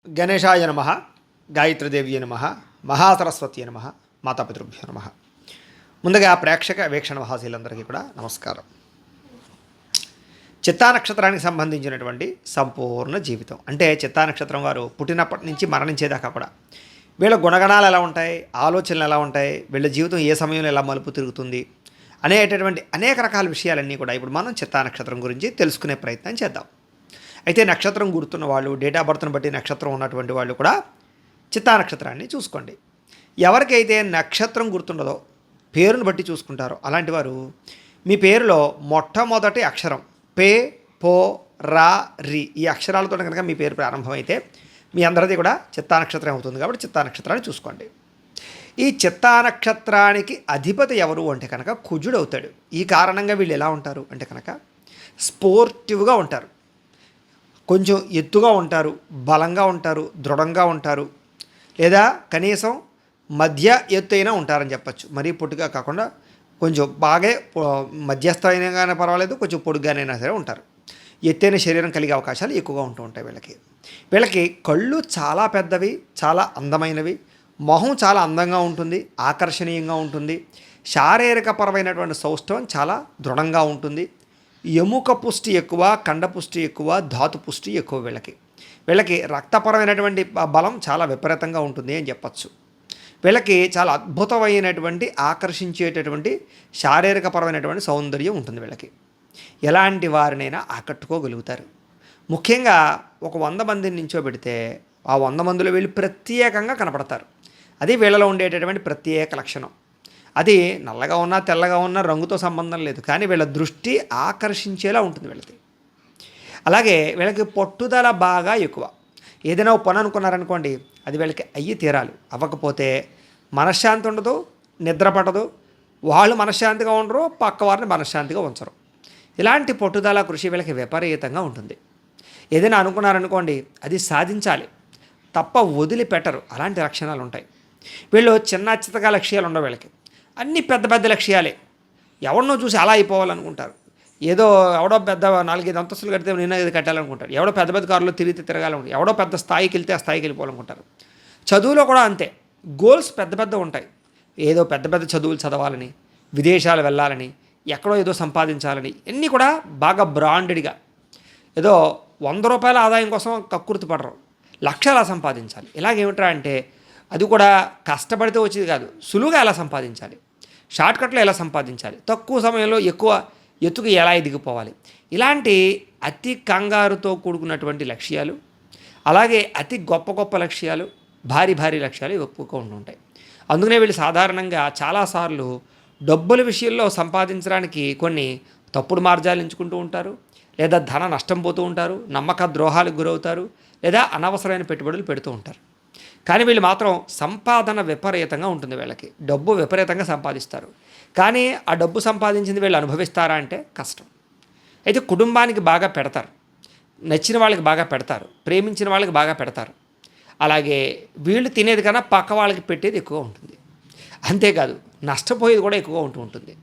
గణేశాయ నమ, గాయత్రీదేవ్యే నమ, మహాసరస్వతి నమ, మాతాపితృభ్యో నమ. ముందుగా ప్రేక్షక వీక్షణ మహాశీలందరికీ కూడా నమస్కారం. చిత్తా నక్షత్రానికి సంబంధించినటువంటి సంపూర్ణ జీవితం అంటే చిత్తా నక్షత్రం వారు పుట్టినప్పటి నుంచి మరణించేదాకా కూడా వీళ్ళ గుణగణాలు ఎలా ఉంటాయి, ఆలోచనలు ఎలా ఉంటాయి, వీళ్ళ జీవితం ఏ సమయంలో ఎలా మలుపు తిరుగుతుంది అనేటటువంటి అనేక రకాల విషయాలన్నీ కూడా ఇప్పుడు మనం చిత్తా నక్షత్రం గురించి తెలుసుకునే ప్రయత్నం చేద్దాం. అయితే నక్షత్రం గుర్తున్న వాళ్ళు, డేట్ ఆఫ్ బర్త్ను బట్టి నక్షత్రం ఉన్నటువంటి వాళ్ళు కూడా చిత్తా నక్షత్రాన్ని చూసుకోండి. ఎవరికైతే నక్షత్రం గుర్తుండదో పేరును బట్టి చూసుకుంటారో అలాంటి వారు మీ పేరులో మొట్టమొదటి అక్షరం పే, పో, రా, రి ఈ అక్షరాలతో కనుక మీ పేరు ప్రారంభమైతే మీ అందరిది కూడా చిత్తా నక్షత్రం అవుతుంది. కాబట్టి చిత్తా నక్షత్రాన్ని చూసుకోండి. ఈ చిత్తా నక్షత్రానికి అధిపతి ఎవరు అంటే కనుక కుజుడు అవుతాడు. ఈ కారణంగా వీళ్ళు ఎలా ఉంటారు అంటే కనుక స్పోర్టివ్గా ఉంటారు, కొంచెం ఎత్తుగా ఉంటారు, బలంగా ఉంటారు, దృఢంగా ఉంటారు, లేదా కనీసం మధ్య ఎత్తు అయినా ఉంటారని చెప్పచ్చు. మరీ పొట్టుగా కాకుండా కొంచెం బాగా మధ్యస్థైనా కానీ పర్వాలేదు, కొంచెం పొడుగ్గానైనా సరే ఉంటారు. ఎత్తైన శరీరం కలిగే అవకాశాలు ఎక్కువగా ఉంటూ ఉంటాయి. వీళ్ళకి కళ్ళు చాలా పెద్దవి, చాలా అందమైనవి, మొహం చాలా అందంగా ఉంటుంది, ఆకర్షణీయంగా ఉంటుంది, శారీరకపరమైనటువంటి సౌష్ఠవం చాలా దృఢంగా ఉంటుంది, ఎముక పుష్టి ఎక్కువ, కండ పుష్టి ఎక్కువ, ధాతు పుష్టి ఎక్కువ. వీళ్ళకి రక్తపరమైనటువంటి బలం చాలా విపరీతంగా ఉంటుంది అని చెప్పచ్చు. వీళ్ళకి చాలా అద్భుతమైనటువంటి ఆకర్షించేటటువంటి శారీరకపరమైనటువంటి సౌందర్యం ఉంటుంది. వీళ్ళకి ఎలాంటి వారినైనా ఆకట్టుకోగలుగుతారు. ముఖ్యంగా ఒక 100 మందిని నించోబెడితే ఆ 100 మందిలో వీళ్ళు ప్రత్యేకంగా కనపడతారు. అది వీళ్ళలో ఉండేటటువంటి ప్రత్యేక లక్షణం. అది నల్లగా ఉన్నా తెల్లగా ఉన్నా రంగుతో సంబంధం లేదు, కానీ వీళ్ళ దృష్టి ఆకర్షించేలా ఉంటుంది వీళ్ళది. అలాగే వీళ్ళకి పట్టుదల బాగా ఎక్కువ. ఏదైనా పని అనుకున్నారనుకోండి, అది వీళ్ళకి అయ్యి తీరాలి. అవ్వకపోతే మనశ్శాంతి ఉండదు, నిద్ర పట్టదు, వాళ్ళు మనశ్శాంతిగా ఉండరు, పక్క వారిని మనశ్శాంతిగా ఉంచరు. ఇలాంటి పట్టుదల కృషి వీళ్ళకి విపరీతంగా ఉంటుంది. ఏదైనా అనుకున్నారనుకోండి, అది సాధించాలి, తప్ప వదిలిపెట్టరు. అలాంటి లక్షణాలు ఉంటాయి. వీళ్ళు చిన్న చిత్తగా లక్ష్యాలు ఉండవు. వీళ్ళకి అన్నీ పెద్ద పెద్ద లక్ష్యాలే. ఎవరినో చూసి అలా అయిపోవాలనుకుంటారు. ఏదో ఎవడో పెద్ద 4-5 అంతస్తులు కడితే నేను ఇది కట్టాలనుకుంటారు. ఎవడో పెద్ద పెద్ద కారులో తిరగాలనుకుంటారు. ఎవడో పెద్ద స్థాయికి వెళ్తే ఆ స్థాయికి వెళ్ళిపోవాలనుకుంటారు. చదువులో కూడా అంతే. గోల్స్ పెద్ద పెద్ద ఉంటాయి. ఏదో పెద్ద పెద్ద చదువులు చదవాలని, విదేశాలు వెళ్ళాలని, ఎక్కడో ఏదో సంపాదించాలని, అన్నీ కూడా బాగా బ్రాండెడ్గా. ఏదో 100 రూపాయల ఆదాయం కోసం కక్కుర్తి పడరు, లక్షలా సంపాదించాలి. ఇలాగేమిట్రా అంటే అది కూడా కష్టపడితే వచ్చేది కాదు, సులువుగా ఎలా సంపాదించాలి, షార్ట్కట్లో ఎలా సంపాదించాలి, తక్కువ సమయంలో ఎక్కువ ఎత్తుకు ఎలా ఎదిగిపోవాలి, ఇలాంటి అతి కంగారుతో కూడుకున్నటువంటి లక్ష్యాలు, అలాగే అతి గొప్ప గొప్ప లక్ష్యాలు, భారీ భారీ లక్ష్యాలు ఎక్కువగా ఉంటుంటాయి. అందుకనే వీళ్ళు సాధారణంగా చాలాసార్లు డబ్బుల విషయంలో సంపాదించడానికి కొన్ని తప్పుడు మార్గాలు ఎంచుకుంటూ ఉంటారు, లేదా ధన నష్టం పోతూ ఉంటారు, నమ్మక ద్రోహాలకు గురవుతారు, లేదా అనవసరమైన పెట్టుబడులు పెడుతూ ఉంటారు. కానీ వీళ్ళు మాత్రం సంపాదన విపరీతంగా ఉంటుంది. వీళ్ళకి డబ్బు విపరీతంగా సంపాదిస్తారు. కానీ ఆ డబ్బు సంపాదించింది వీళ్ళు అనుభవిస్తారా అంటే కష్టం. అయితే కుటుంబానికి బాగా పెడతారు, నచ్చిన వాళ్ళకి బాగా పెడతారు, ప్రేమించిన వాళ్ళకి బాగా పెడతారు. అలాగే వీళ్ళు తినేది కన్నా పక్క వాళ్ళకి పెట్టేది ఎక్కువ ఉంటుంది. అంతేకాదు నష్టపోయేది కూడా ఎక్కువగా ఉంటుంది.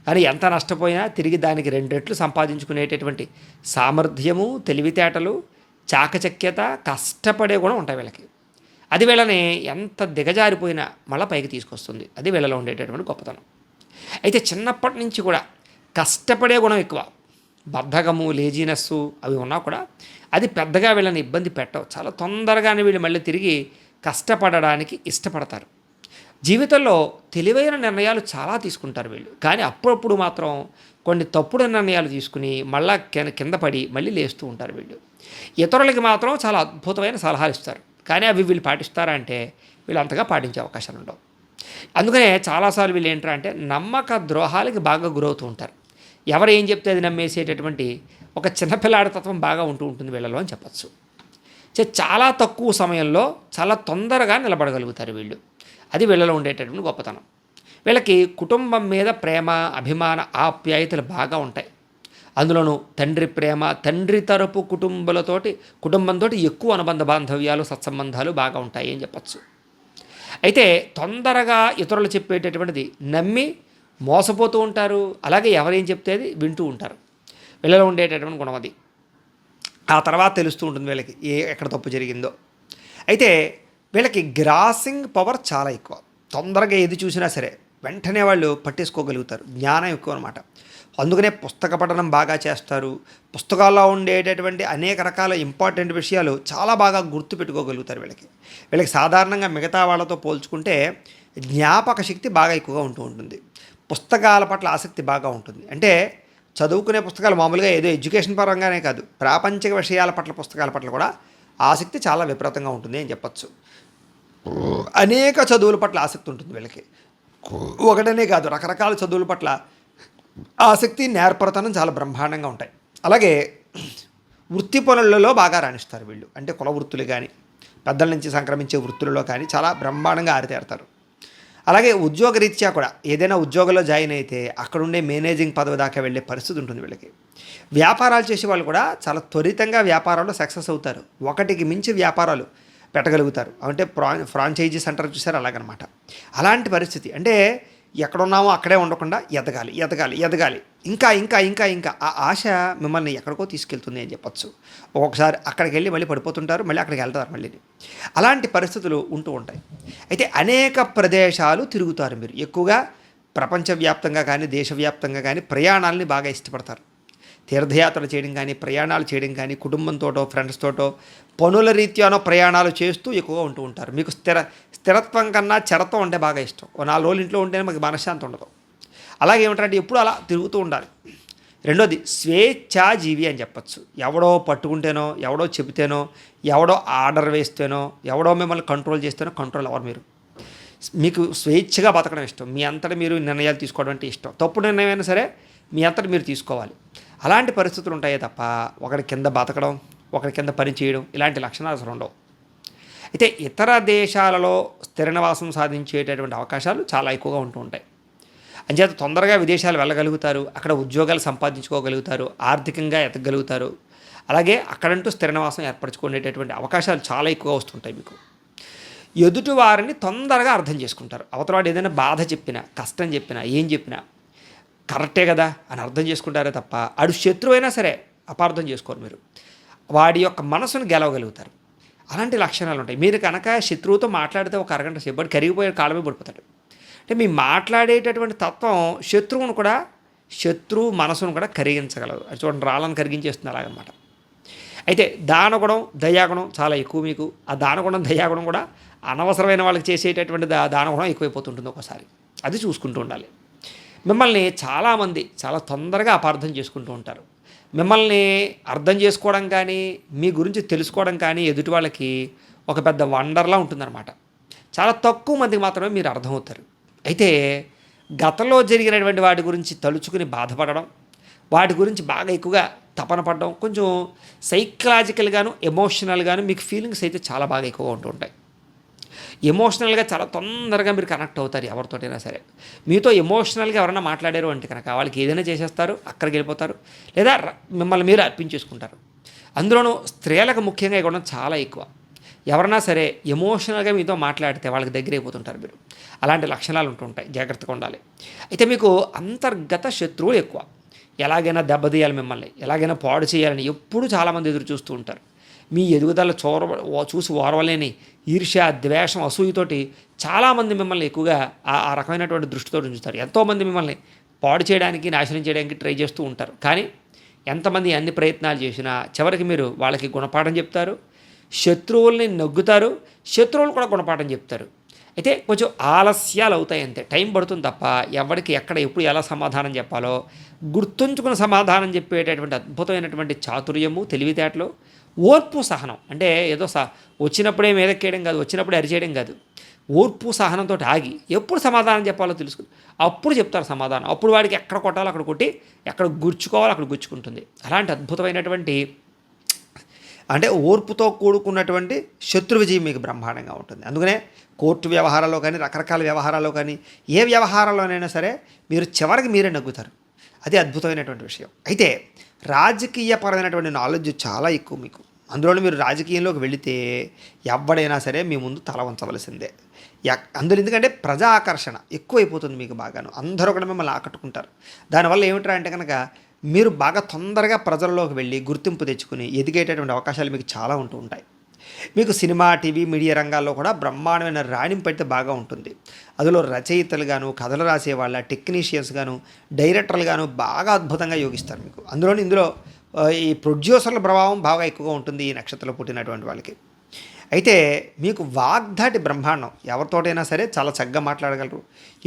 కానీ ఎంత నష్టపోయినా తిరిగి దానికి 2 రెట్లు సంపాదించుకునేటటువంటి సామర్థ్యము, తెలివితేటలు, చాకచక్యత, కష్టపడే కూడా ఉంటాయి వీళ్ళకి. అది వీళ్ళని ఎంత దిగజారిపోయినా మళ్ళీ పైకి తీసుకొస్తుంది. అది వీళ్ళలో ఉండేటటువంటి గొప్పతనం. అయితే చిన్నప్పటి నుంచి కూడా కష్టపడే గుణం ఎక్కువ. బద్ధకము, లేజీనెస్సు అవి ఉన్నా కూడా అది పెద్దగా వీళ్ళని ఇబ్బంది పెట్టవు. చాలా తొందరగానే వీళ్ళు మళ్ళీ తిరిగి కష్టపడడానికి ఇష్టపడతారు. జీవితంలో తెలివైన నిర్ణయాలు చాలా తీసుకుంటారు వీళ్ళు. కానీ అప్పుడప్పుడు మాత్రం కొన్ని తప్పుడు నిర్ణయాలు తీసుకుని మళ్ళా కింద పడి మళ్ళీ లేస్తూ ఉంటారు వీళ్ళు. ఇతరులకి మాత్రం చాలా అద్భుతమైన సలహాలు ఇస్తారు. కానీ అవి వీళ్ళు పాటిస్తారా అంటే వీళ్ళు అంతగా పాటించే అవకాశాలు ఉండవు. అందుకనే చాలాసార్లు వీళ్ళు ఏంటంటే నమ్మక ద్రోహాలకి బాగా గురవుతూ ఉంటారు. ఎవరు ఏం చెప్తే అది నమ్మేసేటటువంటి ఒక చిన్నపిల్లాడి తత్వం బాగా ఉంటుంది వీళ్ళలో అని చెప్పచ్చు. చాలా తక్కువ సమయంలో చాలా తొందరగా నిలబడగలుగుతారు వీళ్ళు. అది వీళ్ళలో ఉండేటటువంటి గొప్పతనం. వీళ్ళకి కుటుంబం మీద ప్రేమ, అభిమాన, ఆప్యాయతలు బాగా ఉంటాయి. అందులోనూ తండ్రి ప్రేమ, తండ్రి తరపు కుటుంబంతో ఎక్కువ అనుబంధ బాంధవ్యాలు, సత్సంబంధాలు బాగా ఉంటాయి అని చెప్పచ్చు. అయితే తొందరగా ఇతరులు చెప్పేటటువంటిది నమ్మి మోసపోతూ ఉంటారు. అలాగే ఎవరేం చెప్తే అది వింటూ ఉంటారు. వీళ్ళలో ఉండేటటువంటి గుణం అది. ఆ తర్వాత తెలుస్తూ ఉంటుంది వీళ్ళకి ఎక్కడ తప్పు జరిగిందో. అయితే వీళ్ళకి గ్రాసింగ్ పవర్ చాలా ఎక్కువ. తొందరగా ఏది చూసినా సరే వెంటనే వాళ్ళు పట్టేసుకోగలుగుతారు. జ్ఞానం ఎక్కువ అనమాట. అందుకనే పుస్తక పఠనం బాగా చేస్తారు. పుస్తకాల్లో ఉండేటటువంటి అనేక రకాల ఇంపార్టెంట్ విషయాలు చాలా బాగా గుర్తుపెట్టుకోగలుగుతారు వీళ్ళకి. వీళ్ళకి సాధారణంగా మిగతా వాళ్ళతో పోల్చుకుంటే జ్ఞాపక శక్తి బాగా ఎక్కువగా ఉంటూ ఉంటుంది. పుస్తకాల పట్ల ఆసక్తి బాగా ఉంటుంది. అంటే చదువుకునే పుస్తకాలు మామూలుగా ఏదో ఎడ్యుకేషన్ పరంగానే కాదు, ప్రాపంచిక విషయాల పట్ల పుస్తకాల పట్ల కూడా ఆసక్తి చాలా విపరీతంగా ఉంటుంది అని చెప్పచ్చు. అనేక చదువుల పట్ల ఆసక్తి ఉంటుంది వీళ్ళకి. ఒకటనే కాదు, రకరకాల చదువుల పట్ల ఆసక్తి, నేర్పరతనం చాలా బ్రహ్మాండంగా ఉంటాయి. అలాగే వృత్తి పనులలో బాగా రాణిస్తారు వీళ్ళు. అంటే కుల వృత్తులు కానీ, పెద్దల నుంచి సంక్రమించే వృత్తులలో కానీ చాలా బ్రహ్మాండంగా ఆరితేరుతారు. అలాగే ఉద్యోగరీత్యా కూడా ఏదైనా ఉద్యోగంలో జాయిన్ అయితే అక్కడుండే మేనేజింగ్ పదవి దాకా వెళ్ళే పరిస్థితి ఉంటుంది వీళ్ళకి. వ్యాపారాలు చేసే వాళ్ళు కూడా చాలా త్వరితంగా వ్యాపారంలో సక్సెస్ అవుతారు. ఒకటికి మించి వ్యాపారాలు పెట్టగలుగుతారు. అంటే ఫ్రాంచైజీ సెంటర్ చూసారు అలాగనమాట. అలాంటి పరిస్థితి అంటే ఎక్కడున్నామో అక్కడే ఉండకుండా ఎదగాలి ఎదగాలి ఎదగాలి, ఇంకా ఇంకా ఇంకా ఇంకా ఆ ఆశ మిమ్మల్ని ఎక్కడికో తీసుకెళ్తుంది అని చెప్పచ్చు. ఒక్కొక్కసారి అక్కడికి వెళ్ళి మళ్ళీ పడిపోతుంటారు, మళ్ళీ అక్కడికి వెళ్తారు మళ్ళీ. అలాంటి పరిస్థితులు ఉంటూ ఉంటాయి. అయితే అనేక ప్రదేశాలు తిరుగుతారు మీరు. ఎక్కువగా ప్రపంచవ్యాప్తంగా కానీ దేశవ్యాప్తంగా కానీ ప్రయాణాలని బాగా ఇష్టపడతారు. తీర్థయాత్రలు చేయడం కానీ, ప్రయాణాలు చేయడం కానీ, కుటుంబంతోటో ఫ్రెండ్స్తోటో పనుల రీత్యానో ప్రయాణాలు చేస్తూ ఎక్కువగా ఉంటూ ఉంటారు. మీకు స్థిరత్వం కన్నా చరత్వం అంటే బాగా ఇష్టం. ఓ 4 రోజులు ఇంట్లో ఉంటేనే మాకు మనశ్శాంతి ఉండదు. అలాగే ఏమిటంటే ఎప్పుడు అలా తిరుగుతూ ఉండాలి. రెండోది స్వేచ్ఛాజీవి అని చెప్పచ్చు. ఎవడో పట్టుకుంటేనో, ఎవడో చెబితేనో, ఎవడో ఆర్డర్ వేస్తేనో, ఎవడో మిమ్మల్ని కంట్రోల్ చేస్తేనో కంట్రోల్ అవ్వరు మీరు. మీకు స్వేచ్ఛగా బతకడం ఇష్టం. మీ అంతటా మీరు నిర్ణయాలు తీసుకోవడం అంటే ఇష్టం. తప్పు నిర్ణయం అయినా సరే మీ అంతటా మీరు తీసుకోవాలి. అలాంటి పరిస్థితులు ఉంటాయే తప్ప ఒకరి కింద బతకడం, ఒకరి కింద పని చేయడం ఇలాంటి లక్షణాలు అసలు ఉండవు. అయితే ఇతర దేశాలలో స్థిర నివాసం సాధించేటటువంటి అవకాశాలు చాలా ఎక్కువగా ఉంటూ ఉంటాయి. అంచేత తొందరగా విదేశాలు వెళ్ళగలుగుతారు, అక్కడ ఉద్యోగాలు సంపాదించుకోగలుగుతారు, ఆర్థికంగా ఎదగలుగుతారు. అలాగే అక్కడంటూ స్థిర నివాసం ఏర్పరచుకునేటటువంటి అవకాశాలు చాలా ఎక్కువగా వస్తుంటాయి మీకు. ఎదుటి వారిని తొందరగా అర్థం చేసుకుంటారు. అవతలవాడు ఏదైనా బాధ చెప్పినా, కష్టం చెప్పినా, ఏం చెప్పినా కరెక్టే కదా అని అర్థం చేసుకుంటారే తప్ప ఆడు శత్రువు అయినా సరే అపార్థం చేసుకోరు మీరు. వాడి యొక్క మనసును గెలవగలుగుతారు. అలాంటి లక్షణాలు ఉంటాయి. మీరు కనుక శత్రువుతో మాట్లాడితే ఒక అరగంట సేపు వాడు కరిగిపోయే కాలమే పడిపోతాడు. అంటే మీ మాట్లాడేటటువంటి తత్వం శత్రువు మనసును కూడా కరిగించగలదు. అది చూడండి, రాళ్ళను కరిగించేస్తుంది అలాగనమాట. అయితే దానగుణం, దయాగుణం చాలా ఎక్కువ మీకు. ఆ దానగుణం, దయాగుణం కూడా అనవసరమైన వాళ్ళకి చేసేటటువంటి దానగుణం ఎక్కువైపోతుంటుంది ఒకసారి. అది చూసుకుంటూ ఉండాలి. మిమ్మల్ని చాలామంది చాలా తొందరగా అపార్థం చేసుకుంటూ ఉంటారు. మిమ్మల్ని అర్థం చేసుకోవడం కానీ, మీ గురించి తెలుసుకోవడం కానీ ఎదుటి వాళ్ళకి ఒక పెద్ద వండర్లా ఉంటుందన్నమాట. చాలా తక్కువ మందికి మాత్రమే మీరు అర్థమవుతారు. అయితే గతంలో జరిగినటువంటి వాటి గురించి తలుచుకుని బాధపడడం, వాటి గురించి బాగా ఎక్కువగా తపన పడడం, కొంచెం సైకలాజికల్గాను ఎమోషనల్గాను మీకు ఫీలింగ్స్ అయితే చాలా బాగా ఎక్కువగా ఉంటూ ఉంటాయి. ఎమోషనల్గా చాలా తొందరగా మీరు కనెక్ట్ అవుతారు ఎవరితోటైనా సరే. మీతో ఎమోషనల్గా ఎవరైనా మాట్లాడారు అంటే కనుక వాళ్ళకి ఏదైనా చేసేస్తారు, అక్కడికి వెళ్ళిపోతారు, లేదా మిమ్మల్ని మీరు అర్పించేసుకుంటారు. అందులోనూ స్త్రీలకు ముఖ్యంగా ఇవ్వడం చాలా ఎక్కువ. ఎవరైనా సరే ఎమోషనల్గా మీతో మాట్లాడితే వాళ్ళకి దగ్గర అయిపోతుంటారు మీరు. అలాంటి లక్షణాలు ఉంటుంటాయి, జాగ్రత్తగా ఉండాలి. అయితే మీకు అంతర్గత శత్రువులు ఎక్కువ. ఎలాగైనా దెబ్బతీయాలి, మిమ్మల్ని ఎలాగైనా పాడు చేయాలని ఎప్పుడూ చాలామంది ఎదురు చూస్తూ ఉంటారు. మీ ఎదుగుదల చూసి ఓర్వలేని ఈర్ష్య, ద్వేషం, అసూయతోటి చాలామంది మిమ్మల్ని ఎక్కువగా ఆ రకమైనటువంటి దృష్టితో ఉంచుతారు. ఎంతోమంది మిమ్మల్ని పాడు చేయడానికి, నాశనం చేయడానికి ట్రై చేస్తూ ఉంటారు. కానీ ఎంతమంది అన్ని ప్రయత్నాలు చేసినా చివరికి మీరు వాళ్ళకి గుణపాఠం చెప్తారు, శత్రువుల్ని నొగ్గుతారు, శత్రువులు కూడా గుణపాఠం చెప్తారు. అయితే కొంచెం ఆలస్యాలు అవుతాయి అంతే, టైం పడుతుంది తప్ప ఎవరికి ఎక్కడ ఎప్పుడు ఎలా సమాధానం చెప్పాలో గుర్తుంచుకుని సమాధానం చెప్పేటటువంటి అద్భుతమైనటువంటి చాతుర్యము, తెలివితేటలు, ఓర్పు, సహనం. అంటే ఏదో వచ్చినప్పుడే మీదకేయడం కాదు, వచ్చినప్పుడే అరిచేయడం కాదు. ఓర్పు సహనంతో ఆగి ఎప్పుడు సమాధానం చెప్పాలో తెలుసుకుని అప్పుడు చెప్తారు సమాధానం. అప్పుడు వాడికి ఎక్కడ కొట్టాలో అక్కడ కొట్టి, ఎక్కడ గుర్చుకోవాలో అక్కడ గుర్చుకుంటుంది. అలాంటి అద్భుతమైనటువంటి అంటే ఓర్పుతో కూడుకున్నటువంటి శత్రు విజయం మీకు బ్రహ్మాండంగా ఉంటుంది. అందుకనే కోర్టు వ్యవహారాల్లో కానీ, రకరకాల వ్యవహారాల్లో కానీ, ఏ వ్యవహారంలోనైనా సరే మీరు చివరికి మీరే నగ్గుతారు. అది అద్భుతమైనటువంటి విషయం. అయితే రాజకీయపరమైనటువంటి నాలెడ్జ్ చాలా ఎక్కువ మీకు. అందులోనే మీరు రాజకీయంలోకి వెళితే ఎవడైనా సరే మీ ముందు తల వంచవలసిందే. అందులో ఎందుకంటే ప్రజా ఆకర్షణ ఎక్కువైపోతుంది మీకు బాగాను. అందరూ కూడా మిమ్మల్ని ఆకట్టుకుంటారు. దానివల్ల ఏమిట్రా అంటే కనుక మీరు బాగా తొందరగా ప్రజల్లోకి వెళ్ళి గుర్తింపు తెచ్చుకుని ఎదిగేటటువంటి అవకాశాలు మీకు చాలా ఉంటూ ఉంటాయి. మీకు సినిమా, టీవీ, మీడియా రంగాల్లో కూడా బ్రహ్మాండమైన రాణింపు అయితే బాగా ఉంటుంది. అందులో రచయితలు గాను, కథలు రాసేవాళ్ళ, టెక్నీషియన్స్ గాను, డైరెక్టర్లు గాను బాగా అద్భుతంగా యోగిస్తారు మీకు. ఇందులో ఈ ప్రొడ్యూసర్ల ప్రభావం బాగా ఎక్కువగా ఉంటుంది ఈ నక్షత్రంలో పుట్టినటువంటి వాళ్ళకి. అయితే మీకు వాగ్ధాటి బ్రహ్మాండం. ఎవరితోటైనా సరే చాలా చక్కగా మాట్లాడగలరు.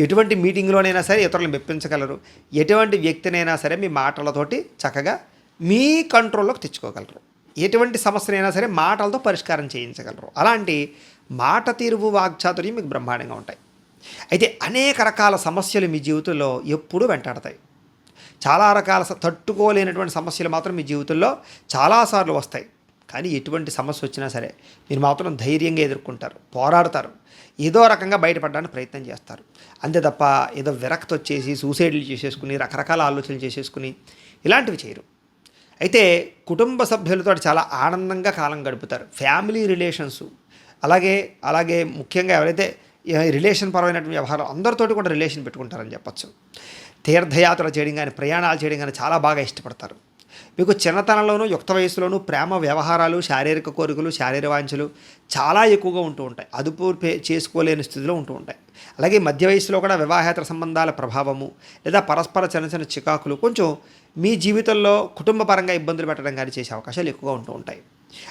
ఎటువంటి మీటింగ్లోనైనా సరే ఇతరులను మెప్పించగలరు. ఎటువంటి వ్యక్తినైనా సరే మీ మాటలతోటి చక్కగా మీ కంట్రోల్లోకి తెచ్చుకోగలరు. ఎటువంటి సమస్యనైనా సరే మాటలతో పరిష్కారం చేయించగలరు. అలాంటి మాట తీరువు వాగ్చాతుర్యం మీకు బ్రహ్మాండంగా ఉంటాయి. అయితే అనేక రకాల సమస్యలు మీ జీవితంలో ఎప్పుడూ వెంటాడతాయి. చాలా రకాల తట్టుకోలేనటువంటి సమస్యలు మాత్రం మీ జీవితంలో చాలాసార్లు వస్తాయి. కానీ ఎటువంటి సమస్య వచ్చినా సరే మీరు మాత్రం ధైర్యంగా ఎదుర్కొంటారు, పోరాడతారు, ఏదో రకంగా బయటపడడానికి ప్రయత్నం చేస్తారు. అంతే తప్ప ఏదో విరక్తి వచ్చేసి సూసైడ్లు చేసేసుకుని రకరకాల ఆలోచనలు చేసేసుకుని ఇలాంటివి చేయరు. అయితే కుటుంబ సభ్యులతో చాలా ఆనందంగా కాలం గడుపుతారు. ఫ్యామిలీ రిలేషన్స్ అలాగే ముఖ్యంగా ఎవరైతే రిలేషన్ పరమైనటువంటి వ్యవహారం అందరితోటి కూడా రిలేషన్ పెట్టుకుంటారని చెప్పచ్చు. తీర్థయాత్రలు చేయడం కానీ, ప్రయాణాలు చేయడం కానీ చాలా బాగా ఇష్టపడతారు. మీకు చిన్నతనంలోనూ, యుక్త వయసులోనూ ప్రేమ వ్యవహారాలు, శారీరక కోరికలు, శారీర వాంఛలు చాలా ఎక్కువగా ఉంటూ ఉంటాయి. అదుపు చేసుకోలేని స్థితిలో ఉంటూ ఉంటాయి. అలాగే మధ్య వయసులో కూడా వివాహేతర సంబంధాల ప్రభావము లేదా పరస్పర చిన్న చికాకులు కొంచెం మీ జీవితంలో కుటుంబ పరంగా ఇబ్బందులు పెట్టడం కానీ చేసే అవకాశాలు ఎక్కువగా ఉంటూ ఉంటాయి.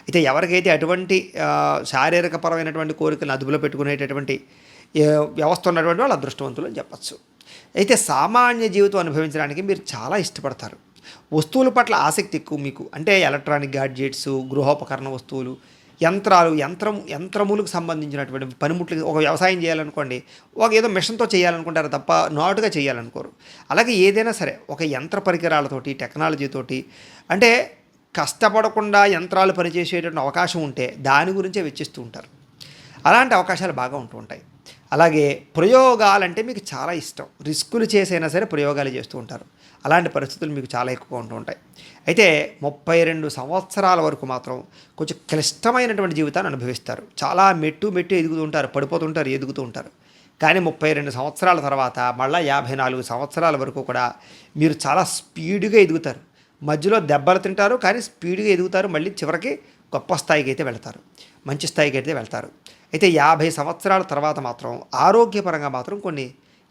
అయితే ఎవరికైతే అటువంటి శారీరక పరమైనటువంటి కోరికలను అదుపులో పెట్టుకునేటటువంటి వ్యవస్థ ఉన్నటువంటి వాళ్ళు అదృష్టవంతులు అని చెప్పచ్చు. అయితే సామాన్య జీవితం అనుభవించడానికి మీరు చాలా ఇష్టపడతారు. వస్తువుల పట్ల ఆసక్తి ఎక్కువ మీకు. అంటే ఎలక్ట్రానిక్ గ్యాడ్జెట్స్, గృహోపకరణ వస్తువులు, యంత్రములకు సంబంధించినటువంటి పనిముట్లు. ఒక వ్యవసాయం చేయాలనుకోండి, ఏదో మిషన్తో చేయాలనుకుంటారు తప్ప నాటుగా చేయాలనుకోరు. అలాగే ఏదైనా సరే ఒక యంత్ర పరికరాలతోటి, టెక్నాలజీతోటి, అంటే కష్టపడకుండా యంత్రాలు పనిచేసేటువంటి అవకాశం ఉంటే దాని గురించే వెచ్చిస్తూ ఉంటారు. అలాంటి అవకాశాలు బాగా ఉంటూ ఉంటాయి. అలాగే ప్రయోగాలంటే మీకు చాలా ఇష్టం. రిస్కులు చేసైనా సరే ప్రయోగాలు చేస్తూ ఉంటారు. అలాంటి పరిస్థితులు మీకు చాలా ఎక్కువగా ఉంటూ ఉంటాయి. అయితే 32 సంవత్సరాల వరకు మాత్రం కొంచెం క్లిష్టమైనటువంటి జీవితాన్ని అనుభవిస్తారు. చాలా మెట్టు ఎదుగుతూ ఉంటారు, పడిపోతుంటారు, ఎదుగుతూ ఉంటారు. కానీ 32 సంవత్సరాల తర్వాత మళ్ళీ 54 సంవత్సరాల వరకు కూడా మీరు చాలా స్పీడ్గా ఎదుగుతారు. మధ్యలో దెబ్బలు తింటారు, కానీ స్పీడ్గా ఎదుగుతారు. మళ్ళీ చివరికి గొప్ప స్థాయికి అయితే వెళ్తారు, మంచి స్థాయికి అయితే వెళ్తారు. అయితే 50 సంవత్సరాల తర్వాత మాత్రం ఆరోగ్యపరంగా మాత్రం కొన్ని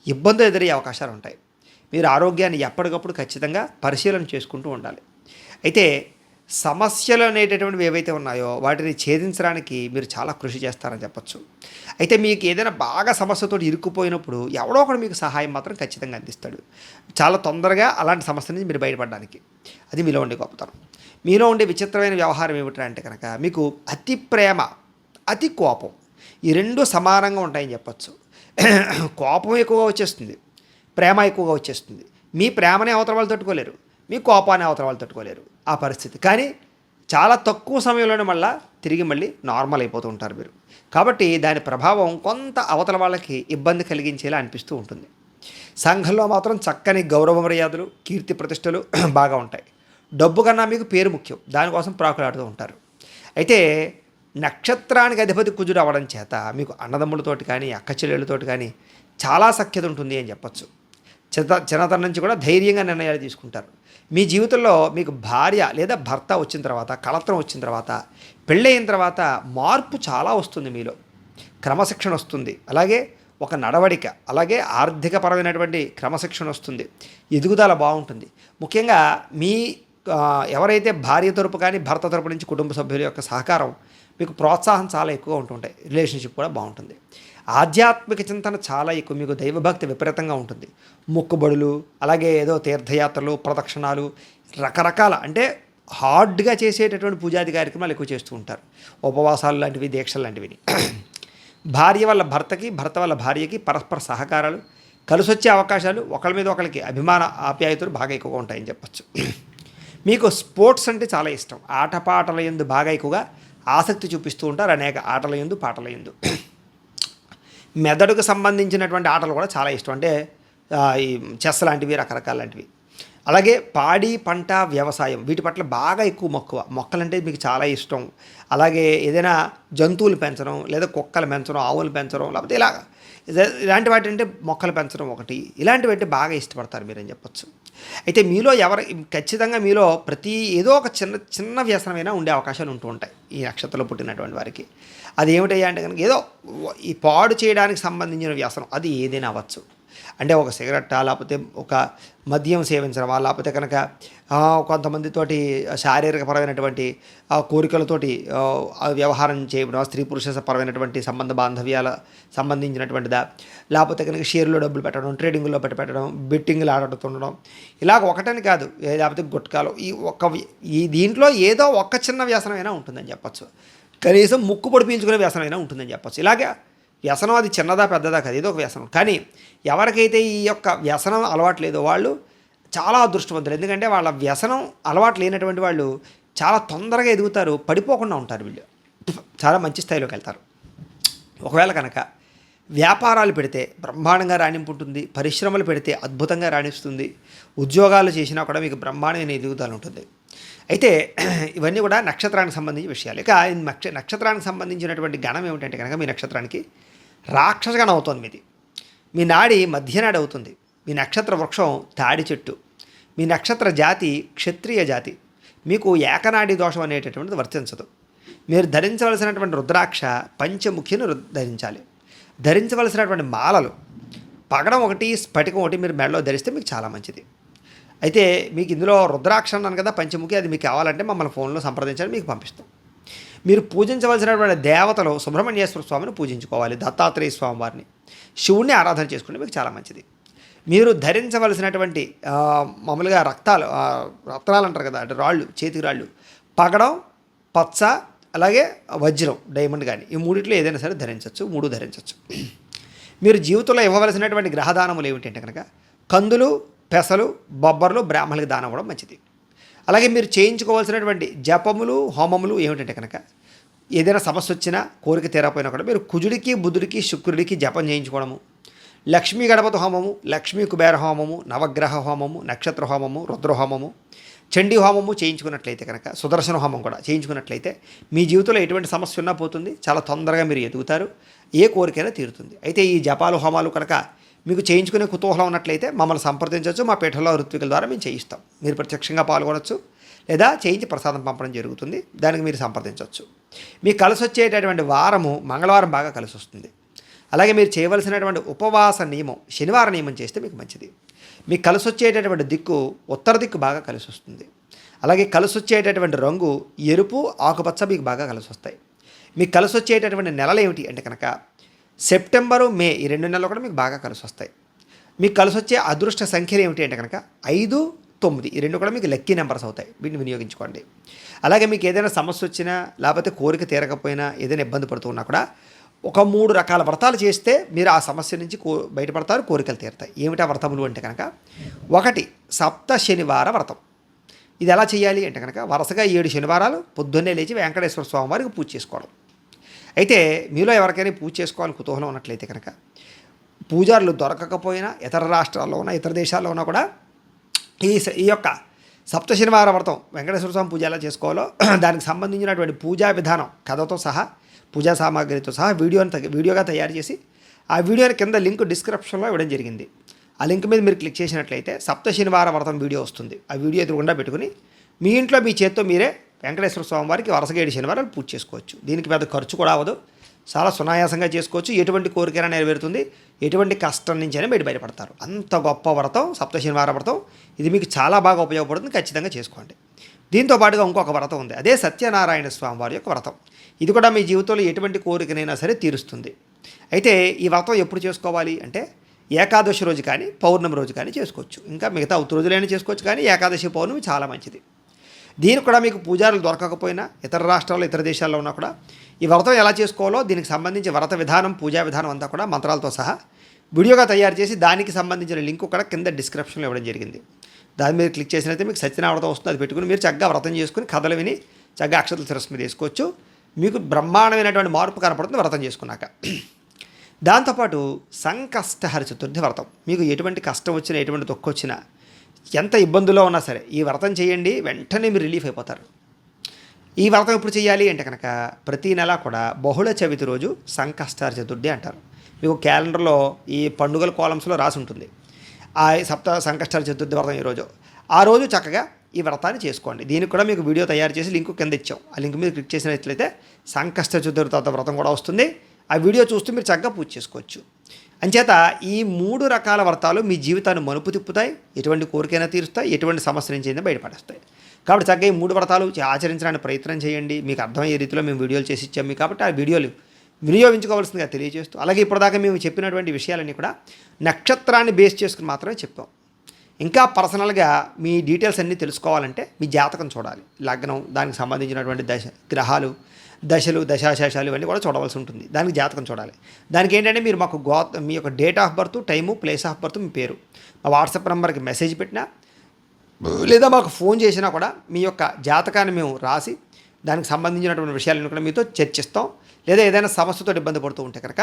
ఇబ్బందులు ఎదురయ్యే అవకాశాలు ఉంటాయి. మీరు ఆరోగ్యాన్ని ఎప్పటికప్పుడు ఖచ్చితంగా పరిశీలన చేసుకుంటూ ఉండాలి. అయితే సమస్యలు అనేటటువంటివి ఏవైతే ఉన్నాయో వాటిని ఛేదించడానికి మీరు చాలా కృషి చేస్తారని చెప్పచ్చు. అయితే మీకు ఏదైనా బాగా సమస్యతో ఇరుక్కుపోయినప్పుడు ఎవడో ఒకడు మీకు సహాయం మాత్రం ఖచ్చితంగా అందిస్తాడు, చాలా తొందరగా అలాంటి సమస్య నుంచి మీరు బయటపడడానికి. అది మీలో ఉండే గొప్పతనం. మీలో ఉండే విచిత్రమైన వ్యవహారం ఏమిటంటే కనుక మీకు అతి ప్రేమ, అతి కోపం, ఈ రెండు సమానంగా ఉంటాయని చెప్పచ్చు. కోపం ఎక్కువగా వచ్చేస్తుంది, ప్రేమ ఎక్కువగా వచ్చేస్తుంది. మీ ప్రేమనే అవతల వాళ్ళు తట్టుకోలేరు, మీ కోపాన్ని అవతల వాళ్ళు తట్టుకోలేరు ఆ పరిస్థితి. కానీ చాలా తక్కువ సమయంలోనే మళ్ళీ నార్మల్ అయిపోతూ ఉంటారు మీరు. కాబట్టి దాని ప్రభావం కొంత అవతల వాళ్ళకి ఇబ్బంది కలిగించేలా అనిపిస్తూ ఉంటుంది. సంఘంలో మాత్రం చక్కని గౌరవ మర్యాదలు, కీర్తి ప్రతిష్టలు బాగా ఉంటాయి. డబ్బు కన్నా మీకు పేరు ముఖ్యం, దానికోసం ప్రాకులాడుతూ ఉంటారు. అయితే నక్షత్రానికి అధిపతి కుజుడు అవ్వడం చేత మీకు అన్నదమ్ములతోటి కానీ, అక్క చెల్లెళ్ళతోటి కానీ చాలా సఖ్యత ఉంటుంది అని చెప్పచ్చు. చిన్నతనం నుంచి కూడా ధైర్యంగా నిర్ణయాలు తీసుకుంటారు. మీ జీవితంలో మీకు భార్య లేదా భర్త వచ్చిన తర్వాత, కళత్రం వచ్చిన తర్వాత, పెళ్ళయిన తర్వాత మార్పు చాలా వస్తుంది. మీలో క్రమశిక్షణ వస్తుంది, అలాగే ఒక నడవడిక, అలాగే ఆర్థికపరమైనటువంటి క్రమశిక్షణ వస్తుంది, ఎదుగుదల బాగుంటుంది. ముఖ్యంగా మీ ఎవరైతే భార్య తరపు కానీ భర్త తరపు నుంచి కుటుంబ సభ్యుల యొక్క సహకారం, మీకు ప్రోత్సాహం చాలా ఎక్కువగా ఉంటుంటాయి. రిలేషన్షిప్ కూడా బాగుంటుంది. ఆధ్యాత్మిక చింతన చాలా ఎక్కువ, మీకు దైవభక్తి విపరీతంగా ఉంటుంది. మొక్కుబడులు, అలాగే ఏదో తీర్థయాత్రలు, ప్రదక్షిణాలు, రకరకాల అంటే హార్డ్గా చేసేటటువంటి పూజాది కార్యక్రమాలు ఎక్కువ చేస్తూ ఉంటారు. ఉపవాసాలు లాంటివి, దీక్షలు లాంటివి. భార్య వల్ల భర్తకి, భర్త వల్ల భార్యకి పరస్పర సహకారాలు, కలిసొచ్చే అవకాశాలు, ఒకరి మీద ఒకరికి అభిమాన ఆప్యాయతలు బాగా ఎక్కువగా ఉంటాయని చెప్పచ్చు. మీకు స్పోర్ట్స్ అంటే చాలా ఇష్టం. ఆటపాటల యందు బాగా ఎక్కువగా ఆసక్తి చూపిస్తూ ఉంటారు. అనేక ఆటల యందు, పాటల యందు. మెదడుకు సంబంధించినటువంటి ఆటలు కూడా చాలా ఇష్టం. అంటే ఈ చెస్ లాంటివి, రకరకాల లాంటివి. అలాగే పాడి పంట వ్యవసాయం, వీటి పట్ల బాగా ఎక్కువ మక్కువ. మొక్కలంటే మీకు చాలా ఇష్టం. అలాగే ఏదైనా జంతువులు పెంచడం, లేదా కుక్కలు పెంచడం, ఆవులు పెంచడం, లేకపోతే ఇలాంటి వాటి అంటే మొక్కలు పెంచడం ఒకటి, ఇలాంటివి అంటే బాగా ఇష్టపడతారు మీరని చెప్పచ్చు. అయితే మీలో ఖచ్చితంగా మీలో ఏదో ఒక చిన్న చిన్న వ్యసనమైనా ఉండే అవకాశాలు ఉంటూ ఉంటాయి ఈ నక్షత్రంలో పుట్టినటువంటి వారికి. అది ఏమిటయ్యా అంటే కనుక ఏదో ఈ పాడు చేయడానికి సంబంధించిన వ్యసనం అది ఏదైనా అవ్వచ్చు. అంటే ఒక సిగరెట్టా, లేకపోతే ఒక మద్యం సేవించడమా, లేకపోతే కనుక కొంతమందితోటి శారీరకపరమైనటువంటి కోరికలతోటి వ్యవహారం చేయడం, స్త్రీ పురుష పరమైనటువంటి సంబంధ బాంధవ్యాల సంబంధించినటువంటిదా, లేకపోతే కనుక షేర్లో డబ్బులు పెట్టడం, ట్రేడింగ్లో పెట్టడం, బెట్టింగ్లు ఆడుతుండడం, ఇలాగ ఒకటని కాదు, లేకపోతే గుట్కాలు, ఈ దీంట్లో ఏదో ఒక చిన్న వ్యసనమైనా ఉంటుందని చెప్పచ్చు. కనీసం ముక్కు పొడి పీల్చుకునే వ్యసనమైనా ఉంటుందని చెప్పచ్చు. ఇలాగే వ్యసనం అది చిన్నదా పెద్దదా కాదు, ఏదో ఒక వ్యసనం. కానీ ఎవరికైతే ఈ యొక్క వ్యసనం అలవాటు లేదో వాళ్ళు చాలా అదృష్టవంతులు. ఎందుకంటే వాళ్ళ వ్యసనం అలవాటు లేనటువంటి వాళ్ళు చాలా తొందరగా ఎదుగుతారు, పడిపోకుండా ఉంటారు. వీళ్ళు చాలా మంచి స్థాయిలోకి వెళ్తారు. ఒకవేళ కనుక వ్యాపారాలు పెడితే బ్రహ్మాండంగా రాణింపు ఉంటుంది, పరిశ్రమలు పెడితే అద్భుతంగా రాణిస్తుంది, ఉద్యోగాలు చేసినా కూడా మీకు బ్రహ్మాండమైన ఎదుగుదల ఉంటుంది. అయితే ఇవన్నీ కూడా నక్షత్రానికి సంబంధించిన విషయాలు. ఇక నక్షత్రానికి సంబంధించినటువంటి గణం ఏమిటంటే కనుక మీ నక్షత్రానికి రాక్షస గణం అవుతుంది. మీ నాడి మధ్యనాడి అవుతుంది. మీ నక్షత్ర వృక్షం తాడి చెట్టు. మీ నక్షత్ర జాతి క్షత్రియ జాతి. మీకు ఏకనాడి దోషం అనేటటువంటిది వర్తించదు. మీరు ధరించవలసినటువంటి రుద్రాక్ష పంచముఖిని ధరించాలి. ధరించవలసినటువంటి మాలలు పగడం ఒకటి, స్ఫటికం ఒకటి మీరు మెడలో ధరిస్తే మీకు చాలా మంచిది. అయితే మీకు ఇందులో రుద్రాక్ష అన్నాను కదా పంచముఖి, అది మీకు కావాలంటే మమ్మల్ని ఫోన్లో సంప్రదించాలి, మీకు పంపిస్తాం. మీరు పూజించవలసినటువంటి దేవతలు సుబ్రహ్మణ్యేశ్వర స్వామిని పూజించుకోవాలి, దత్తాత్రేయ స్వామి వారిని, శివుణ్ణి ఆరాధన చేసుకుంటే మీకు చాలా మంచిది. మీరు ధరించవలసినటువంటి మామూలుగా రత్నాలు అంటారు కదా, అంటే రాళ్ళు, చేతికి రాళ్ళు, పగడం, పచ్చ, అలాగే వజ్రం, డైమండ్ కానీ, ఈ మూడిట్లో ఏదైనా సరే ధరించవచ్చు, మూడు ధరించవచ్చు. మీరు జీవితంలో ఇవ్వవలసినటువంటి గ్రహదానములు ఏమిటంటే కనుక కందులు, పెసలు, బొబ్బర్లు బ్రాహ్మణులకు దానం అవ్వడం మంచిది. అలాగే మీరు చేయించుకోవాల్సినటువంటి జపములు, హోమములు ఏమిటంటే కనుక ఏదైనా సమస్య వచ్చినా, కోరిక తీరపోయినా కూడా మీరు కుజుడికి, బుధుడికి, శుక్రుడికి జపం చేయించుకోవడము, లక్ష్మీ గణపతి హోమము, లక్ష్మీ కుబేర హోమము, నవగ్రహ హోమము, నక్షత్ర హోమము, రుద్ర హోమము, చండీ హోమము చేయించుకున్నట్లయితే కనుక, సుదర్శన హోమం కూడా చేయించుకున్నట్లయితే మీ జీవితంలో ఎటువంటి సమస్య ఉన్నా పోతుంది, చాలా తొందరగా మీరు ఎదుగుతారు, ఏ కోరికైనా తీరుతుంది. అయితే ఈ జపాలు, హోమాలు కనుక మీకు చేయించుకునే కుతూహలం ఉన్నట్లయితే మమ్మల్ని సంప్రదించవచ్చు. మా పీఠంలో ఋత్వికుల ద్వారా మేము చేయిస్తాం. మీరు ప్రత్యక్షంగా పాల్గొనవచ్చు, లేదా చేయించి ప్రసాదం పంపడం జరుగుతుంది. దానికి మీరు సంప్రదించవచ్చు. మీకు కలిసి వచ్చేటటువంటి వారము మంగళవారం బాగా కలిసి వస్తుంది. అలాగే మీరు చేయవలసినటువంటి ఉపవాస నియమం శనివార నియమం చేస్తే మీకు మంచిది. మీకు కలిసి వచ్చేటటువంటి దిక్కు ఉత్తర దిక్కు బాగా కలిసి వస్తుంది. అలాగే కలిసి వచ్చేటటువంటి రంగు ఎరుపు, ఆకుపచ్చ మీకు బాగా కలిసి వస్తాయి. మీకు కలిసి వచ్చేటటువంటి నెలలు ఏమిటి అంటే కనుక సెప్టెంబరు, మే, ఈ 2 నెలలు కూడా మీకు బాగా కలిసి వస్తాయి. మీకు కలిసి వచ్చే అదృష్ట సంఖ్యలు ఏమిటి అంటే కనుక 5, 9, ఈ 2 కూడా మీకు లక్కీ నెంబర్స్ అవుతాయి. వీటిని వినియోగించుకోండి. అలాగే మీకు ఏదైనా సమస్య వచ్చినా, లేకపోతే కోరిక తీరకపోయినా, ఏదైనా ఇబ్బంది పడుతున్నా కూడా ఒక 3 రకాల వ్రతాలు చేస్తే మీరు ఆ సమస్య నుంచి బయటపడతారు, కోరికలు తీరుతాయి. ఏమిటా వ్రతములు అంటే కనుక 1 సప్త శనివార వ్రతం. ఇది ఎలా చేయాలి అంటే కనుక వరుసగా 7 శనివారాలు పొద్దున్నే లేచి వెంకటేశ్వర స్వామి వారికి పూజ చేసుకోవడం. అయితే మీలో ఎవరికైనా పూజ చేసుకోవాలని కుతూహలం ఉన్నట్లయితే కనుక పూజారులు దొరకకపోయినా ఇతర రాష్ట్రాల్లో ఉన్న, ఇతర దేశాల్లో ఉన్నా కూడా ఈ యొక్క సప్త శనివార వ్రతం వెంకటేశ్వర స్వామి పూజ ఎలా చేసుకోవాలో దానికి సంబంధించినటువంటి పూజా విధానం కథతో సహా, పూజా సామాగ్రితో సహా వీడియోగా తయారు చేసి ఆ వీడియోని కింద లింక్ డిస్క్రిప్షన్లో ఇవ్వడం జరిగింది. ఆ లింక్ మీద మీరు క్లిక్ చేసినట్లయితే సప్త శనివార వ్రతం వీడియో వస్తుంది. ఆ వీడియో ఎదురుగుండా పెట్టుకుని మీ ఇంట్లో మీ చేత్తో మీరే వెంకటేశ్వర స్వామి వారికి వరుసగా 7 శనివారాలు పూజ చేసుకోవచ్చు. దీనికి పెద్ద ఖర్చు కూడా అవ్వదు, చాలా సునాయాసంగా చేసుకోవచ్చు. ఎటువంటి కోరికైనా నెరవేరుతుంది, ఎటువంటి కష్టం నుంచి అయినా మీరు బయటపడతారు. అంత గొప్ప వ్రతం సప్త శనివార వ్రతం. ఇది మీకు చాలా బాగా ఉపయోగపడుతుంది, ఖచ్చితంగా చేసుకోండి. దీంతో పాటుగా ఇంకొక వ్రతం ఉంది, అదే సత్యనారాయణ స్వామి వారి యొక్క వ్రతం. ఇది కూడా మీ జీవితంలో ఎటువంటి కోరికనైనా సరే తీరుస్తుంది. అయితే ఈ వ్రతం ఎప్పుడు చేసుకోవాలి అంటే ఏకాదశి రోజు కానీ, పౌర్ణమి రోజు కానీ చేసుకోవచ్చు. ఇంకా మిగతా ఉత్తర రోజులైనా చేసుకోవచ్చు, కానీ ఏకాదశి, పౌర్ణమి చాలా మంచిది. దీనికి కూడా మీకు పూజారులు దొరకకపోయినా, ఇతర రాష్ట్రాల్లో, ఇతర దేశాల్లో ఉన్నా కూడా ఈ వ్రతం ఎలా చేసుకోవాలో దీనికి సంబంధించి వ్రత విధానం, పూజా విధానం అంతా కూడా మంత్రాలతో సహా వీడియోగా తయారు చేసి దానికి సంబంధించిన లింక్ కూడా కింద డిస్క్రిప్షన్లో ఇవ్వడం జరిగింది. దాని మీద క్లిక్ చేసినైతే మీకు సత్యనారాయణ వ్రతం వస్తుంది. అది పెట్టుకుని మీరు చక్కగా వ్రతం చేసుకుని కథలు విని చక్కగా అక్షతలు శిరస్సు మీద వేసుకోవచ్చు. మీకు బ్రహ్మాండమైనటువంటి మార్పు కనపడుతుంది వ్రతం చేసుకున్నాక. దాంతోపాటు సంకష్టహర చతుర్థి వ్రతం. మీకు ఎటువంటి కష్టం వచ్చినా, ఎటువంటి దుఃఖం వచ్చినా, ఎంత ఇబ్బందుల్లో ఉన్నా సరే ఈ వ్రతం చేయండి, వెంటనే మీరు రిలీఫ్ అయిపోతారు. ఈ వ్రతం ఎప్పుడు చేయాలి అంటే కనుక ప్రతీ నెల కూడా బహుళ చవితి రోజు సంకష్టహర చతుర్థి అంటారు. మీకు క్యాలెండర్లో ఈ పండుగల కాలమ్స్లో రాసి ఉంటుంది. ఆ సంకష్టాల చతుర్థి వ్రతం ఈరోజు ఆ రోజు చక్కగా ఈ వ్రతాన్ని చేసుకోండి. దీనికి కూడా మీకు వీడియో తయారు చేసి లింక్ కింద ఇచ్చాం. ఆ లింక్ మీద క్లిక్ చేసినట్లయితే సంకష్ట చతుర్థి వ్రతం కూడా వస్తుంది. ఆ వీడియో చూస్తూ మీరు చక్కగా పూజ చేసుకోవచ్చు. అంచేత ఈ 3 రకాల వ్రతాలు మీ జీవితాన్ని మలుపు తిప్పుతాయి, ఎటువంటి కోరికైనా తీరుస్తాయి, ఎటువంటి సమస్య నుంచి అయినా బయటపడేస్తాయి. కాబట్టి చక్కగా ఈ 3 వ్రతాలు ఆచరించడానికి ప్రయత్నం చేయండి. మీకు అర్థమయ్యే రీతిలో మేము వీడియోలు చేసి ఇచ్చాము మీకు, కాబట్టి ఆ వీడియోలు వినియోగించుకోవాల్సిందిగా తెలియజేస్తూ, అలాగే ఇప్పటిదాకా మేము చెప్పినటువంటి విషయాలన్నీ కూడా నక్షత్రాన్ని బేస్ చేసుకుని మాత్రమే చెప్పాం. ఇంకా పర్సనల్గా మీ డీటెయిల్స్ అన్నీ తెలుసుకోవాలంటే మీ జాతకం చూడాలి. లగ్నం, దానికి సంబంధించినటువంటి గ్రహాలు, దశలు, దశాశేషాలు ఇవన్నీ కూడా చూడవలసి ఉంటుంది. దానికి జాతకం చూడాలి. దానికి ఏంటంటే మీరు మాకు మీ యొక్క date of birth, time, place of birth, మీ పేరు మా వాట్సాప్ నెంబర్కి మెసేజ్ పెట్టినా లేదా మాకు ఫోన్ చేసినా కూడా మీ యొక్క జాతకాన్ని మేము రాసి దానికి సంబంధించినటువంటి విషయాలను కూడా మీతో చర్చిస్తాం. లేదా ఏదైనా సమస్యతో ఇబ్బంది పడుతూ ఉంటే కనుక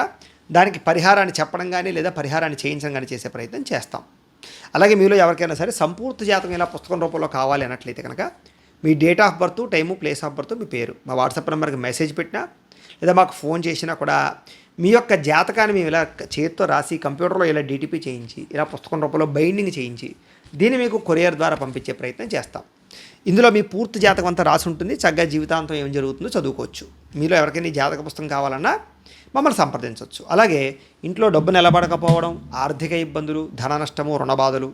దానికి పరిహారాన్ని చెప్పడం కానీ లేదా పరిహారాన్ని చేయించడం కానీ చేసే ప్రయత్నం చేస్తాం. అలాగే మీలో ఎవరికైనా సరే సంపూర్తి జాతకం ఇలా పుస్తకం రూపంలో కావాలి అన్నట్లయితే కనుక మీ date of birth, time, place of birth, మీ పేరు మా వాట్సాప్ నెంబర్కి మెసేజ్ పెట్టినా లేదా మాకు ఫోన్ చేసినా కూడా మీ యొక్క జాతకాన్ని మేము ఇలా చేతితో రాసి కంప్యూటర్లో ఇలా డీటీపీ చేయించి ఇలా పుస్తకం రూపంలో బైండింగ్ చేయించి దీన్ని మీకు కొరియర్ ద్వారా పంపించే ప్రయత్నం చేస్తాం. ఇందులో మీ పూర్తి జాతకం అంతా రాసి ఉంటుంది. చక్కగా జీవితాంతం ఏం జరుగుతుందో చదువుకోవచ్చు. మీలో ఎవరికైనా జాతక పుస్తకం కావాలన్నా మమ్మల్ని సంప్రదించవచ్చు. అలాగే ఇంట్లో డబ్బు నిలబడకపోవడం, ఆర్థిక ఇబ్బందులు, ధన నష్టము, రుణబాధలు,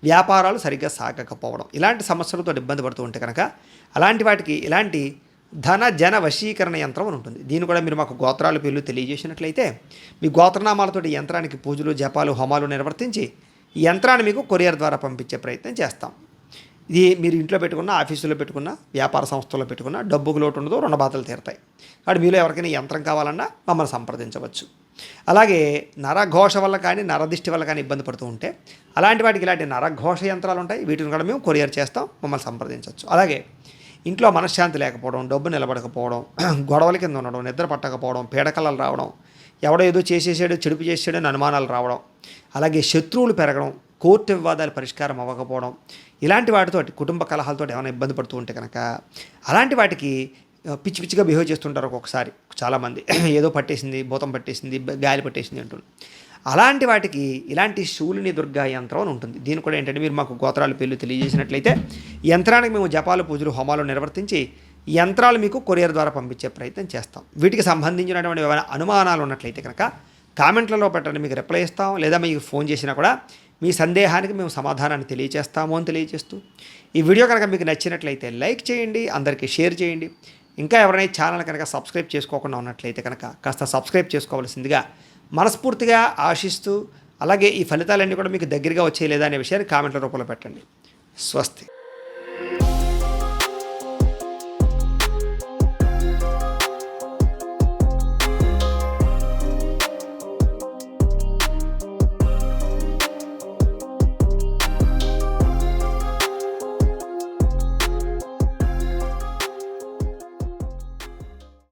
వ్యాపారాలు సరిగ్గా సాగకపోవడం ఇలాంటి సమస్యలతో ఇబ్బంది పడుతూ ఉంటే కనుక అలాంటి వాటికి ఇలాంటి ధన జన వశీకరణ యంత్రం అని ఉంటుంది. దీన్ని కూడా మీరు మాకు గోత్రాలు పేర్లు తెలియజేసినట్లయితే మీ గోత్రనామాలతోటి యంత్రానికి పూజలు, జపాలు, హోమాలు నిర్వర్తించి ఈ యంత్రాన్ని మీకు కొరియర్ ద్వారా పంపించే ప్రయత్నం చేస్తాం. ఇది మీరు ఇంట్లో పెట్టుకున్న, ఆఫీసులో పెట్టుకున్న, వ్యాపార సంస్థల్లో పెట్టుకున్న డబ్బుకు లోటు ఉండదు, రుణబాధలు తీరుతాయి. కాబట్టి మీలో ఎవరికైనా యంత్రం కావాలన్నా మమ్మల్ని సంప్రదించవచ్చు. అలాగే నరఘోష వల్ల కానీ నరదిష్టి వల్ల కానీ ఇబ్బంది పడుతూ ఉంటే అలాంటి వాటికి ఇలాంటి నరఘోష యంత్రాలు ఉంటాయి. వీటిని కూడా మేము కొరియర్ చేస్తాం, మమ్మల్ని సంప్రదించవచ్చు. అలాగే ఇంట్లో మనశ్శాంతి లేకపోవడం, డబ్బు నిలబడకపోవడం, గొడవల కింద ఉండడం, నిద్ర పట్టకపోవడం, పీడకలలు రావడం, ఎవడో ఏదో చేసేసాడు, చెడుపు చేసాడని అనుమానాలు రావడం, అలాగే శత్రువులు పెరగడం, కోర్టు వివాదాలు పరిష్కారం అవ్వకపోవడం, ఇలాంటి వాటితో కుటుంబ కలహాలతో ఏమైనా ఇబ్బంది పడుతూ ఉంటే కనుక అలాంటి వాటికి పిచ్చి పిచ్చిగా బిహేవ్ చేస్తుంటారు ఒక్కొక్కసారి చాలామంది. ఏదో పట్టేసింది, భూతం పట్టేసింది, గాలి పట్టేసింది అంటుంది. అలాంటి వాటికి ఇలాంటి శూలిని దుర్గా యంత్రం అని ఉంటుంది. దీని కూడా ఏంటంటే మీరు మాకు గోత్రాల పేర్లు తెలియజేసినట్లయితే యంత్రానికి మేము జపాలు, పూజలు, హోమాలు నిర్వర్తించి యంత్రాలు మీకు కొరియర్ ద్వారా పంపించే ప్రయత్నం చేస్తాం. వీటికి సంబంధించినటువంటి ఏమైనా అనుమానాలు ఉన్నట్లయితే కనుక కామెంట్లలో పెట్టండి, మీకు రిప్లై ఇస్తాం. లేదా మీకు ఫోన్ చేసినా కూడా మీ సందేహానికి మేము సమాధానాన్ని తెలియజేస్తాము అని తెలియజేస్తూ, ఈ వీడియో కనుక మీకు నచ్చినట్లయితే లైక్ చేయండి, అందరికీ షేర్ చేయండి. ఇంకా ఎవరైనా ఛానల్ కనుక సబ్స్క్రైబ్ చేసుకోకుండా ఉన్నట్లయితే కనుక కాస్త సబ్స్క్రైబ్ చేసుకోవాల్సిందిగా మనస్ఫూర్తిగా ఆశిస్తూ, అలాగే ఈ ఫలితాలన్నీ కూడా మీకు దగ్గరగా వచ్చేయలేదా అనే విషయాన్ని కామెంట్ల రూపంలో పెట్టండి. స్వస్తి.